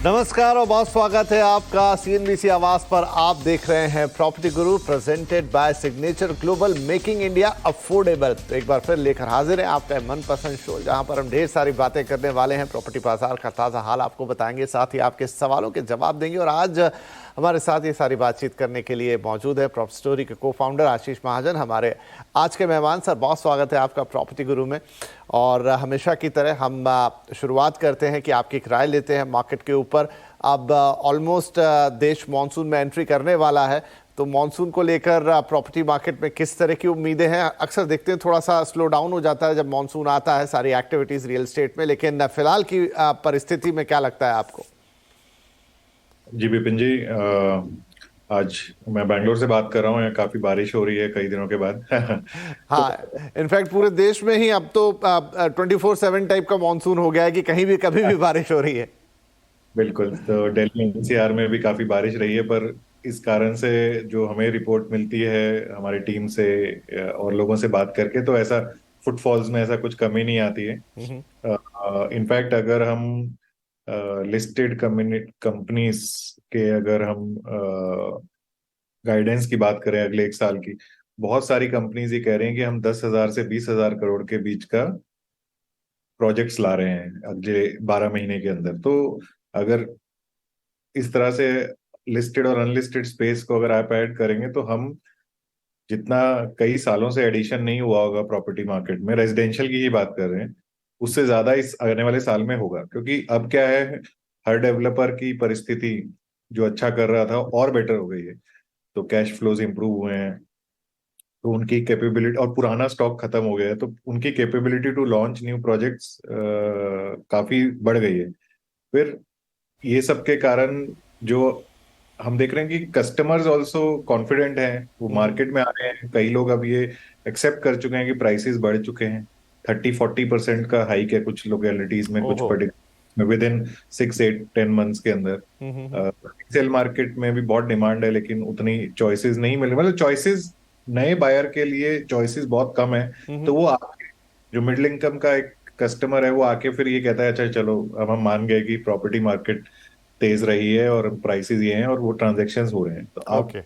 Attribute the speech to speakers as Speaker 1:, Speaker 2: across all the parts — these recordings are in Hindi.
Speaker 1: नमस्कार और बहुत स्वागत है आपका सीएनबीसी आवाज पर। आप देख रहे हैं property Guru presented by signature global, making India affordable. तो एक बार फिर लेकर हाजिर है आपका मनपसंद शो, जहां पर हम ढेर सारी बातें करने वाले हैं। प्रॉपर्टी बाजार का ताज़ा हाल आपको बताएंगे, साथ ही आपके सवालों के जवाब देंगे। और आज हमारे साथ ये सारी बातचीत करने के लिए मौजूद है प्रॉपर्टी स्टोरी के को फाउंडर आशीष महाजन, हमारे आज के मेहमान। सर, बहुत स्वागत है आपका प्रॉपर्टी गुरु में। और हमेशा की तरह हम शुरुआत करते हैं कि आपकी एक राय लेते हैं मार्केट के ऊपर। अब ऑलमोस्ट देश मॉनसून में एंट्री करने वाला है, तो मॉनसून को लेकर प्रॉपर्टी मार्केट में किस तरह की उम्मीदें हैं? अक्सर देखते हैं थोड़ा सा स्लो डाउन हो जाता है जब मॉनसून आता है, सारी एक्टिविटीज रियल एस्टेट में, लेकिन फिलहाल की परिस्थिति में क्या लगता है आपको?
Speaker 2: जी विपिन जी, आज मैं बैंगलोर से बात कर रहा हूँ। यहाँ काफी बारिश हो रही है कई दिनों के बाद। तो
Speaker 1: हाँ, इनफैक्ट पूरे देश में ही अब तो 24/7 टाइप का मॉनसून हो गया है कि कहीं भी कभी भी बारिश हो रही है।
Speaker 2: बिल्कुल, तो दिल्ली एनसीआर में भी काफी बारिश रही है, पर इस कारण से जो हमें रिपोर्ट मिलती है हमारी टीम से और लोगों से बात करके, तो ऐसा फुटफॉल्स में ऐसा कुछ कमी नहीं आती है।
Speaker 1: हम्म।
Speaker 2: इनफैक्ट अगर हम लिस्टेड कंपनीज के अगर हम गाइडेंस की बात करें अगले एक साल की, बहुत सारी कंपनीज ये कह रही हैं कि हम 10,000 से 20,000 करोड़ के बीच का प्रोजेक्ट्स ला रहे हैं अगले 12 महीने के अंदर। तो अगर इस तरह से लिस्टेड और अनलिस्टेड स्पेस को अगर आप ऐड करेंगे, तो हम जितना कई सालों से एडिशन नहीं हुआ होगा प्रॉपर्टी मार्केट में, रेजिडेंशियल की ही बात कर रहे हैं, उससे ज्यादा इस आने वाले साल में होगा। क्योंकि अब क्या है, हर डेवलपर की परिस्थिति जो अच्छा कर रहा था और बेटर हो गई है, तो कैश फ्लोज इंप्रूव हुए हैं, तो उनकी कैपेबिलिटी, और पुराना स्टॉक खत्म हो गया है, तो उनकी capability to launch new projects काफी बढ़ गई है। फिर ये सब के कारण जो हम देख रहे हैं कि कस्टमर्स ऑल्सो कॉन्फिडेंट हैं, वो मार्केट में आ रहे हैं। कई लोग अब ये एक्सेप्ट कर चुके हैं कि प्राइसेस बढ़ चुके हैं। 30-40% का हाइक है कुछ लोकेलिटीज में, कुछ
Speaker 1: ओहो।
Speaker 2: पर्टिकुलर विद इन 6-8-10 मंथ्स के अंदर। सेल मार्केट में भी बहुत डिमांड है, लेकिन उतनी चॉइसेस नहीं मिल रही। मतलब चॉइसेस, नए बायर के लिए चॉइसेस बहुत कम है। तो वो आके, जो मिडिल इनकम का एक कस्टमर है, वो आके फिर ये कहता है अच्छा चलो अब हम मान गए कि प्रॉपर्टी मार्केट तेज रही है और प्राइसेस ये हैं और वो ट्रांजैक्शंस हो रहे हैं। तो
Speaker 1: ओके।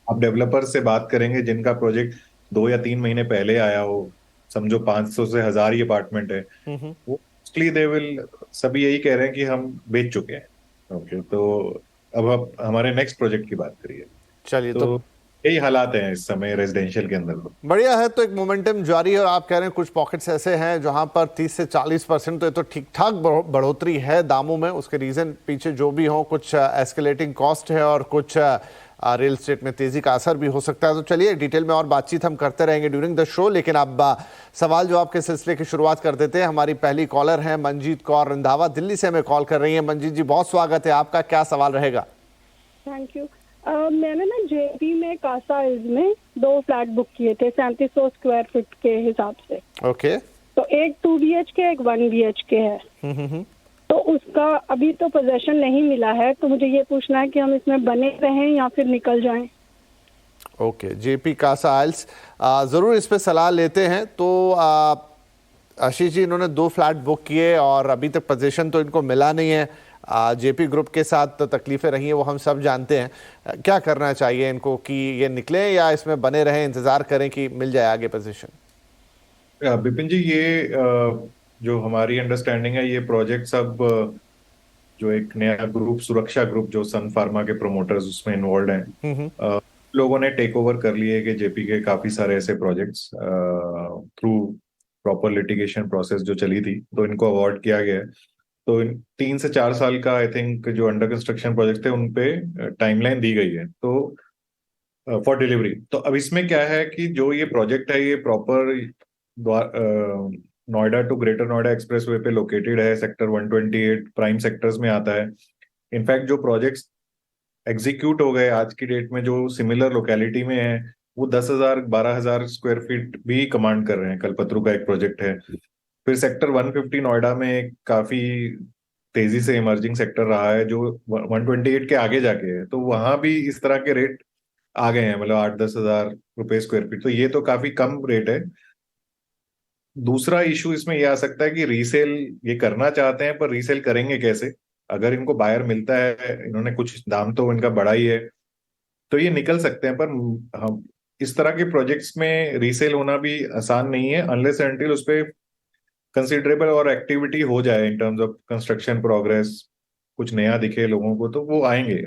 Speaker 2: आप डेवलपर से बात करेंगे जिनका प्रोजेक्ट 2 या 3 महीने पहले आया हो, समझो 500 से 1,000 ही अपार्टमेंट है, वो मोस्टली दे विल, सभी यही कह रहे हैं कि हम बेच चुके हैं। ओके, तो अब आप हमारे नेक्स्ट प्रोजेक्ट की बात करिए।
Speaker 1: चलिए, तो
Speaker 2: तो यही हालात हैं इस समय रेजिडेंशियल के अंदर। तो
Speaker 1: बढ़िया है। तो एक मोमेंटम जारी है और आप कह रहे हैं कुछ पॉकेट्स ऐसे हैं जहां पर 30 से 40%, तो ये तो ठीक ठाक बढ़ोतरी है दामों में। उसके रीजन पीछे जो भी हो, कुछ एस्केलेटिंग कॉस्ट है और कुछ रियल एस्टेट में तेजी का असर भी हो सकता है। तो चलिए डिटेल में और बातचीत हम करते रहेंगे ड्यूरिंग द शो, लेकिन अब सवाल जवाब के सिलसिले की शुरुआत कर देते हैं। हमारी पहली कॉलर है मंजीत कौर रंधावा, दिल्ली से हमें कॉल कर रही है। मंजीत जी, बहुत स्वागत है आपका। क्या सवाल रहेगा?
Speaker 3: Thank you. मैंने ना जेपी में कासा हिल्स में 2 फ्लैट बुक किए थे 3700 स्क्वायर फीट के हिसाब से।
Speaker 1: ओके।
Speaker 3: तो एक 2 BHK, एक 1 BHK है। तो उसका अभी तो पोजेशन नहीं मिला है, तो मुझे ये पूछना है कि हम इसमें बने रहें या फिर निकल जाएं।
Speaker 1: ओके, जेपी कासा आइल्स, जरूर इस पे सलाह लेते हैं। तो आशीष जी, इन्होंने 2 फ्लैट बुक किए और अभी तक पोजीशन तो इनको मिला नहीं है। जेपी ग्रुप के साथ तो तकलीफें रही हैं, वो हम सब जानते हैं। क्या करना चाहिए इनको, कि ये निकलें या इसमें बने रहें, इंतजार करें कि मिल जाए आगे पोजीशन?
Speaker 2: विपिन जी, ये जो हमारी अंडरस्टैंडिंग है, ये प्रोजेक्ट सब जो एक नया ग्रुप, सुरक्षा ग्रुप, जो सन फार्मा के प्रोमोटर्स उसमें इन्वॉल्व हैं, लोगों ने टेक ओवर कर लिए कि जेपी के काफी सारे ऐसे projects through proper litigation process जो चली थी, तो इनको अवार्ड किया गया है। तो 3 से 4 साल का आई थिंक जो अंडर कंस्ट्रक्शन प्रोजेक्ट थे, उनपे टाइमलाइन दी गई है तो फॉर डिलीवरी। तो अब इसमें क्या है कि जो ये प्रोजेक्ट है, ये proper Noida to greater Noida expressway पे लोकेटेड है, सेक्टर 128 प्राइम सेक्टर्स में आता है। इनफैक्ट जो प्रोजेक्ट्स एग्जीक्यूट हो गए आज की डेट में, जो सिमिलर लोकेलिटी में है, वो 10,000-12,000 स्क्वायर फीट भी कमांड कर रहे हैं। कल्पतरू का एक प्रोजेक्ट है। फिर सेक्टर 150 नोएडा में एक काफी तेजी से इमर्जिंग सेक्टर रहा है, जो 128 के आगे जाके है, तो वहां भी इस तरह के रेट आ गए हैं, मतलब 8-10 हज़ार रुपए स्क्वायर फीट। तो ये तो काफी कम रेट है। दूसरा इशू इसमें ये आ सकता है कि रीसेल ये करना चाहते हैं, पर रीसेल करेंगे कैसे? अगर इनको बायर मिलता है, इन्होंने कुछ दाम तो इनका बढ़ा ही है, तो ये निकल सकते हैं। पर हम इस तरह के प्रोजेक्ट्स में रीसेल होना भी आसान नहीं है, अनलेस एंटिल उस पर कंसिडरेबल और एक्टिविटी हो जाए in terms of construction progress, कुछ नया दिखे लोगों को तो वो आएंगे।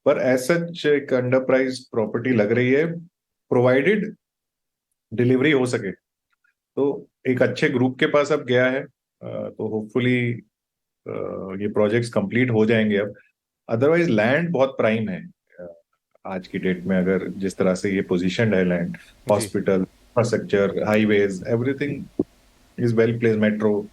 Speaker 2: पर एज सच एक अंडर प्राइस प्रॉपर्टी लग रही है, प्रोवाइडेड डिलीवरी हो सके। तो एक अच्छे ग्रुप के पास अब गया है, तो होपफुली ये प्रोजेक्ट्स कंप्लीट हो जाएंगे अब। अदरवाइज लैंड बहुत प्राइम है आज की डेट में, अगर जिस तरह से ये पोजीशन है land, hospital, infrastructure, highways, everything is well place, metro.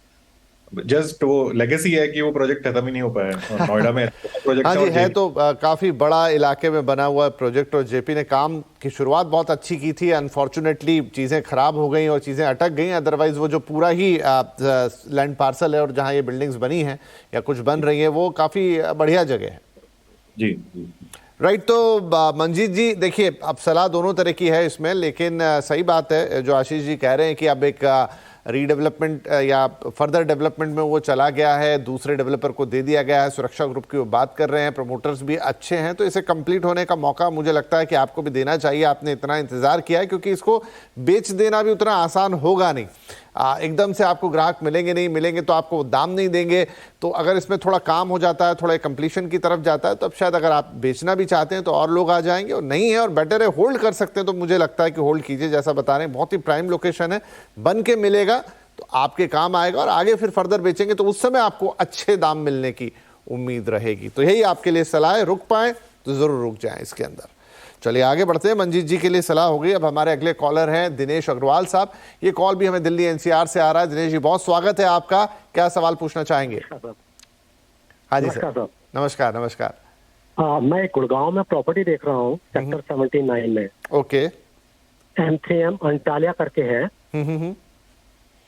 Speaker 2: Just वो लेगेसी है कि वो प्रोजेक्ट खत्म ही नहीं हो पाया, और नोएडा में प्रोजेक्ट
Speaker 1: हाँ जी, है तो काफी बड़ा इलाके में बना हुआ प्रोजेक्ट, और जेपी ने काम की शुरुआत बहुत अच्छी की थी। अनफॉर्चुनेटली चीजें खराब हो गई और चीजें अटक गई। अदरवाइज वो जो पूरा ही लैंड पार्सल है और जहाँ ये बिल्डिंग्स बनी हैं या कुछ बन रही है, वो काफी बढ़िया जगह है।
Speaker 2: जी।
Speaker 1: राइट, तो मंजीत जी देखिए, अब सलाह दोनों तरह की है इसमें, लेकिन सही बात है जो आशीष जी कह रहे हैं कि अब एक रीडेवलपमेंट या फर्दर डेवलपमेंट में वो चला गया है, दूसरे डेवलपर को दे दिया गया है, सुरक्षा ग्रुप की वो बात कर रहे हैं, प्रमोटर्स भी अच्छे हैं, तो इसे कंप्लीट होने का मौका मुझे लगता है कि आपको भी देना चाहिए। आपने इतना इंतजार किया है, क्योंकि इसको बेच देना भी उतना आसान होगा नहीं। एकदम से आपको ग्राहक मिलेंगे तो आपको दाम नहीं देंगे। तो अगर इसमें थोड़ा काम हो जाता है, थोड़ा कंप्लीशन की तरफ जाता है, तो अब शायद अगर आप बेचना भी चाहते हैं तो और लोग आ जाएंगे, और नहीं है और बेटर है होल्ड कर सकते हैं, तो मुझे लगता है कि होल्ड कीजिए। जैसा बता रहे हैं, बहुत ही प्राइम लोकेशन है, बन के मिलेगा तो आपके काम आएगा, और आगे फिर फर्दर बेचेंगे तो उस समय आपको अच्छे दाम मिलने की उम्मीद रहेगी। तो यही आपके लिए सलाह है, रुक पाए तो जरूर रुक जाएं इसके अंदर। चलिए आगे बढ़ते हैं। मंजीत जी के लिए सलाह हो गई। अब हमारे अगले कॉलर हैं दिनेश अग्रवाल साहब। ये कॉल भी हमें दिल्ली एनसीआर से आ रहा है। दिनेश जी, बहुत स्वागत है आपका, क्या सवाल पूछना चाहेंगे? हाँ जी सर, नमस्कार। नमस्कार।
Speaker 4: मैं गुड़गांव में प्रॉपर्टी देख रहा हूँ, सेक्टर 79 में।
Speaker 1: ओके।
Speaker 4: M3M अंटालिया करके है।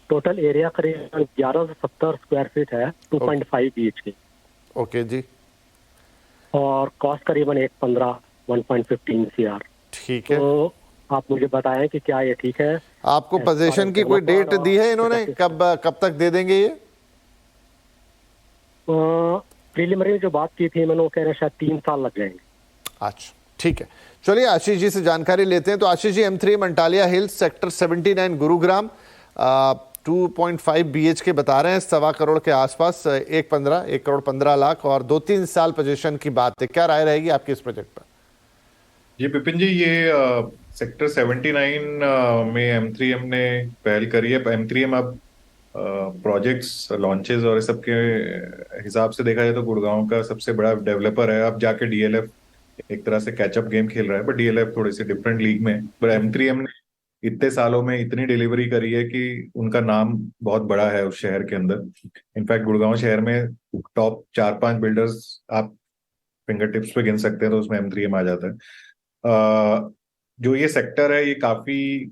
Speaker 4: टोटल एरिया करीब 11 से 70 स्क्वायर फीट है, 2.5 बीच की।
Speaker 1: ओके जी।
Speaker 4: और कॉस्ट करीबन 1.15 CR।
Speaker 1: ठीक है,
Speaker 4: तो आप मुझे बताएं कि क्या ये ठीक है?
Speaker 1: आपको पोजीशन की कोई डेट दी है इन्होंने, कब तक दे देंगे ये?
Speaker 4: प्रीलिमिनरी में जो बात की थी मैंने, वो कह रहे हैं शायद 3 साल लग जाएंगे।
Speaker 1: अच्छा, ठीक है। चलिए आशीष जी से जानकारी लेते हैं। तो Ashish ji, M3M Antalya hills, sector 79 Gurugram, 2.5 BHK बता रहे हैं, 1.25 करोड़ के आसपास, 1 करोड़ 15 लाख, और 2-3 साल पोजीशन की बात है। क्या राय रहेगी आपकी इस प्रोजेक्ट पर?
Speaker 2: जी विपिन जी, ये सेक्टर 79 में M3M ने पहल करी है। M3M अब प्रोजेक्ट्स, लॉन्चेस और सब के हिसाब से देखा जाए तो गुड़गांव का सबसे बड़ा डेवलपर है। अब जाके DLF एक तरह से कैचअप गेम खेल रहा है, बट DLF थोड़ी सी डिफरेंट लीग में। पर M3M ने इतने सालों में इतनी डिलीवरी करी है कि उनका नाम बहुत बड़ा है उस शहर के अंदर। इनफैक्ट गुड़गांव शहर में टॉप 4-5 बिल्डर्स आप फिंगर टिप्स पे गिन सकते हैं, तो उसमें M3M आ जाता है। जो ये सेक्टर है, ये काफी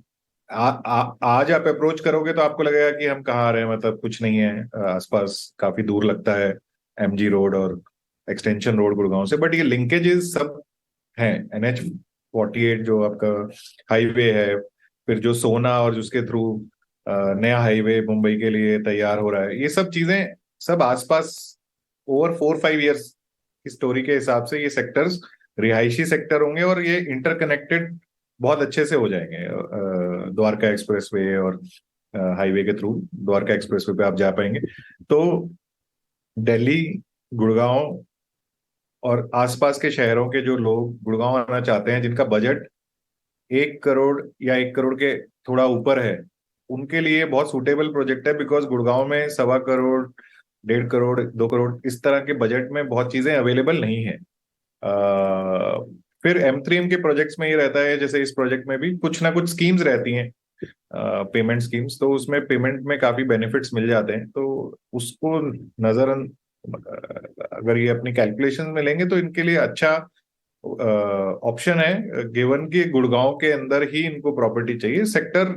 Speaker 2: आज आप अप्रोच करोगे तो आपको लगेगा कि हम कहाँ आ रहे हैं, मतलब कुछ नहीं है आसपास, काफी दूर लगता है MG रोड और एक्सटेंशन रोड गुड़गांव से। बट ये लिंकेजेस सब हैं, NH48 जो आपका हाईवे है, फिर जो सोना और जिसके थ्रू नया हाईवे मुंबई के लिए तैयार हो रहा है, ये सब चीजें सब आसपास ओवर 4-5 ईयर्स की स्टोरी के हिसाब से ये सेक्टर्स रिहायशी सेक्टर होंगे, और ये इंटरकनेक्टेड बहुत अच्छे से हो जाएंगे। द्वारका एक्सप्रेसवे और हाईवे के थ्रू द्वारका एक्सप्रेसवे पे आप जा पाएंगे। तो दिल्ली, गुड़गांव और आसपास के शहरों के जो लोग गुड़गांव आना चाहते हैं, जिनका बजट 1 करोड़ या 1 करोड़ के थोड़ा ऊपर है, उनके लिए बहुत सूटेबल प्रोजेक्ट है। बिकॉज गुड़गांव में 1.25 करोड़, 1.5 करोड़, 2 करोड़ इस तरह के बजट में बहुत चीजें अवेलेबल नहीं है। फिर M3M के प्रोजेक्ट्स में ये रहता है, जैसे इस प्रोजेक्ट में भी कुछ ना कुछ स्कीम्स रहती हैं, पेमेंट स्कीम्स, तो उसमें पेमेंट में काफी बेनिफिट्स मिल जाते हैं। तो उसको नजर अगर ये अपनी कैलकुलेशन में लेंगे तो इनके लिए अच्छा ऑप्शन है, गिवन कि गुड़गांव के अंदर ही इनको प्रॉपर्टी चाहिए। सेक्टर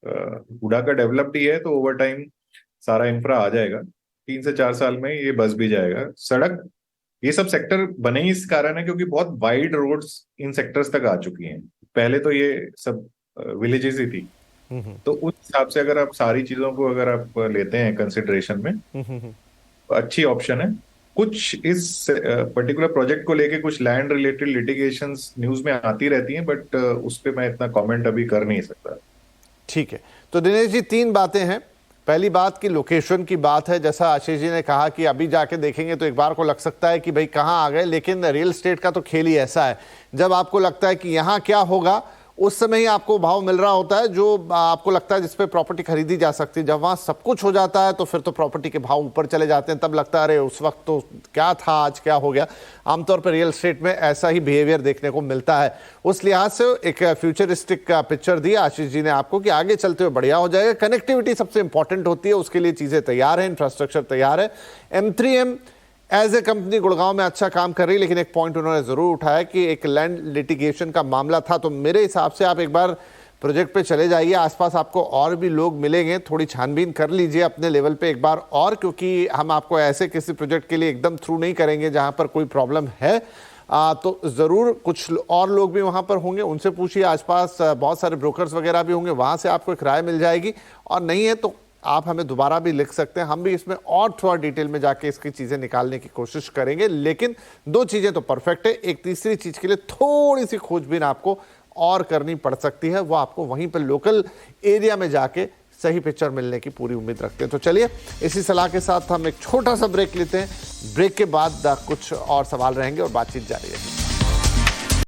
Speaker 2: गुड़ा का डेवलप्ड ही है, तो ओवर टाइम सारा इंफ्रा आ जाएगा, 3 से 4 साल में ये बस भी जाएगा। सड़क, ये सब सेक्टर बने ही इस कारण है क्योंकि बहुत वाइड रोड्स इन सेक्टर्स तक आ चुकी हैं। पहले तो ये सब विलेजेस ही थी, तो उस हिसाब से अगर आप सारी चीजों को अगर आप लेते हैं कंसिडरेशन में, तो अच्छी ऑप्शन है। कुछ इस पर्टिकुलर प्रोजेक्ट को लेके कुछ लैंड रिलेटेड लिटिगेशंस न्यूज में आती रहती हैं, बट उस पे मैं इतना कमेंट अभी कर नहीं सकता।
Speaker 1: ठीक है, तो दिनेश जी 3 बातें हैं। पहली बात की लोकेशन की बात है, जैसा आशीष जी ने कहा कि अभी जाके देखेंगे तो एक बार को लग सकता है कि भाई कहाँ आ गए, लेकिन रियल एस्टेट का तो खेल ही ऐसा है, जब आपको लगता है कि यहाँ क्या होगा उस समय ही आपको भाव मिल रहा होता है जो आपको लगता है जिस पे प्रॉपर्टी खरीदी जा सकती है। जब वहाँ सब कुछ हो जाता है तो फिर तो प्रॉपर्टी के भाव ऊपर चले जाते हैं, तब लगता है अरे उस वक्त तो क्या था, आज क्या हो गया। आमतौर पर रियल एस्टेट में ऐसा ही बिहेवियर देखने को मिलता है। उस लिहाज से एक फ्यूचरिस्टिक पिक्चर दिया आशीष जी ने आपको कि आगे चलते हुए बढ़िया हो जाएगा। कनेक्टिविटी सबसे इंपॉर्टेंट होती है, उसके लिए चीज़ें तैयार हैं, इंफ्रास्ट्रक्चर तैयार है। M3M as a company Gurgaon में अच्छा काम कर रही है, लेकिन एक पॉइंट उन्होंने जरूर उठाया कि एक लैंड लिटिगेशन का मामला था। तो मेरे हिसाब से आप एक बार प्रोजेक्ट पे चले जाइए, आसपास आपको और भी लोग मिलेंगे, थोड़ी छानबीन कर लीजिए अपने लेवल पे एक बार और, क्योंकि हम आपको ऐसे किसी प्रोजेक्ट के लिए एकदम थ्रू नहीं करेंगे जहां पर कोई प्रॉब्लम है। तो ज़रूर कुछ और लोग भी वहां पर होंगे, उनसे पूछिए, आसपास बहुत सारे ब्रोकर्स वगैरह भी होंगे, वहां से आपको एक राय मिल जाएगी। और नहीं है तो आप हमें दोबारा भी लिख सकते हैं, हम भी इसमें और थोड़ा डिटेल में जाके इसकी चीज़ें निकालने की कोशिश करेंगे। लेकिन 2 चीज़ें तो परफेक्ट है, एक तीसरी चीज़ के लिए थोड़ी सी खोजबीन आपको और करनी पड़ सकती है, वो आपको वहीं पर लोकल एरिया में जाके सही पिक्चर मिलने की पूरी उम्मीद रखते हैं। तो चलिए इसी सलाह के साथ हम एक छोटा सा ब्रेक लेते हैं। ब्रेक के बाद कुछ और सवाल रहेंगे और बातचीत जारी रहेगी।